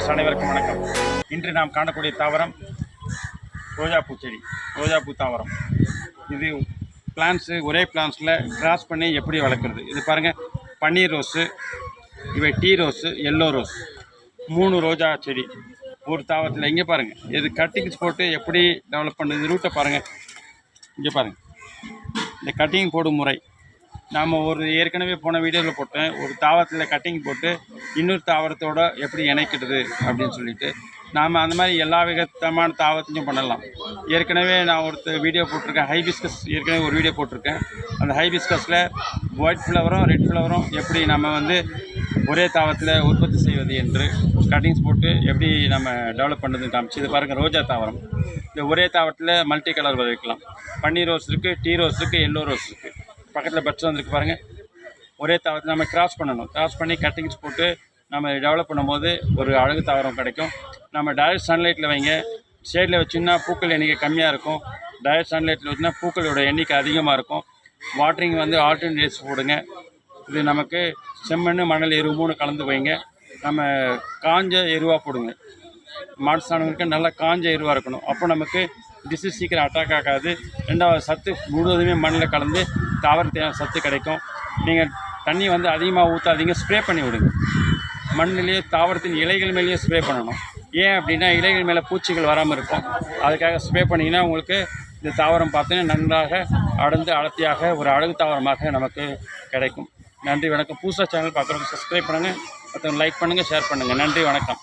Viewers அனைவருக்கும் வணக்கம். இன்று நாம் காணக்கூடிய தாவரம் ரோஜாப்பூ செடி, ரோஜாப்பூ தாவரம். இது பிளான்ஸு ஒரே பிளான்ஸில் கிராஸ் பண்ணி எப்படி வளர்க்குறது. இது பாருங்கள், பன்னீர் ரோஸு, இவை டீ ரோஸு, எல்லோ ரோஸ், 3 ரோஜா செடி ஒரு தாவரத்தில். இங்கே பாருங்கள், இது கட்டிங்ஸ் போட்டு எப்படி டெவலப் பண்ணுறது ரூட்டை பாருங்கள். இங்கே பாருங்கள், இந்த கட்டிங் போடும் முறை நாம் ஏற்கனவே போன வீடியோவில் போட்டேன். ஒரு தாவரத்தில் கட்டிங் போட்டு இன்னொரு தாவரத்தோடு எப்படி இணைக்கிறது அப்படின்னு சொல்லிட்டு நாம் அந்த மாதிரி எல்லா விதமான தாவரத்தையும் பண்ணலாம். ஏற்கனவே நான் வீடியோ போட்டிருக்கேன், ஹைபிஸ்கஸ் ஏற்கனவே ஒரு வீடியோ போட்டிருக்கேன். அந்த ஹைபிஸ்கஸில் ஒயிட் ஃப்ளவரும் ரெட் ஃப்ளவரும் எப்படி நம்ம ஒரே தாவரத்தில் உற்பத்தி செய்வது என்று கட்டிங்ஸ் போட்டு எப்படி நம்ம டெவலப் பண்ணுறதுன்னு காமிச்சு. இது பாருங்கள், ரோஜா தாவரம். இந்த ஒரே தாவரத்தில் மல்டி கலர் வைக்கலாம். பன்னீர் ரோஸ் இருக்குது, டீ ரோஸ் இருக்குது, எல்லோ ரோஸ் இருக்குது. பக்கத்தில் பட்ஸ் வந்துருக்கு பாருங்கள். ஒரே தாவரத்தை நம்ம கிராஸ் பண்ணணும். கிராஸ் பண்ணி கட்டிங்ஸ் போட்டு நம்ம டெவலப் பண்ணும்போது ஒரு அழகு தாவரம் கிடைக்கும். நம்ம டைரக்ட் சன்லைட்டில் வைங்க. ஷேடில் வச்சிங்கன்னா பூக்கள் எண்ணிக்கை கம்மியாக இருக்கும். டைரக்ட் சன்லைட்டில் வச்சுன்னா பூக்களோட எண்ணிக்கை அதிகமாக இருக்கும். வாட்டரிங் ஆல்டர்னேட் டேஸ் போடுங்க. இது நமக்கு செம்மண், மணல், எரு 3 கலந்து வைங்க. நம்ம காஞ்ச எருவாக போடுங்க. மாட்டு சாணங்களுக்கு நல்லா காஞ்ச எருவாக இருக்கணும். அப்போ நமக்கு டிசீஸ் சீக்கிரம் அட்டாக் ஆகாது. 2வது, சத்து முழுவதுமே மண்ணில் கலந்து தாவரத்தையான சத்து கிடைக்கும். நீங்கள் தண்ணி அதிகமாக ஊற்றாதீங்க, ஸ்ப்ரே பண்ணி விடுங்க. மண்ணிலேயே தாவரத்தின் இலைகள் மேலேயே ஸ்ப்ரே பண்ணணும். ஏன் அப்படின்னா இலைகள் மேலே பூச்சிகள் வராமல் இருக்கும். அதுக்காக ஸ்ப்ரே பண்ணிங்கன்னா உங்களுக்கு இந்த தாவரம் பார்த்தீங்கன்னா நன்றாக அடர்ந்து அடர்த்தியாக ஒரு அழகு தாவரமாக நமக்கு கிடைக்கும். நன்றி, வணக்கம். புதுசாக சேனல் பார்க்குறவங்க சப்ஸ்கிரைப் பண்ணுங்கள், மற்றவங்க லைக் பண்ணுங்கள், ஷேர் பண்ணுங்கள். நன்றி, வணக்கம்.